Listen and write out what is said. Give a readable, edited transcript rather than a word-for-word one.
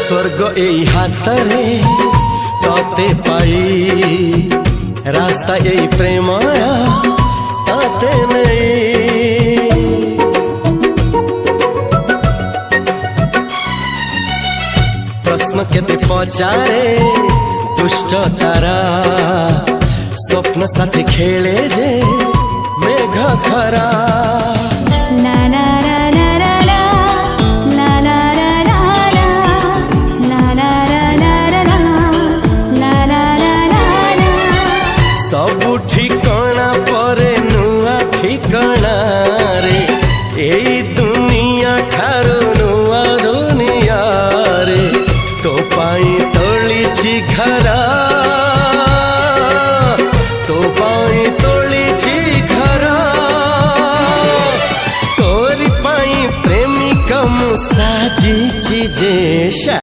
स्वर्ग एई हातरे तते पाई रास्ता एई प्रेमया ताते नहीं। प्रश्न केते पचारे दुष्ट तारा स्वप्न साथी खेले जे मेघ खरा। ला ला ला ला ला ला ला ला ला ला ला ला ला ला। सबु ठिकाना परे नुआ ठिकाना रे एई दुनिया ठारू नुआ दुनिया रे। तो पाई तोलिछि घरा तो पाई तोलिछि घरा तोरी पाई प्रेमिका मु साजिछि जे।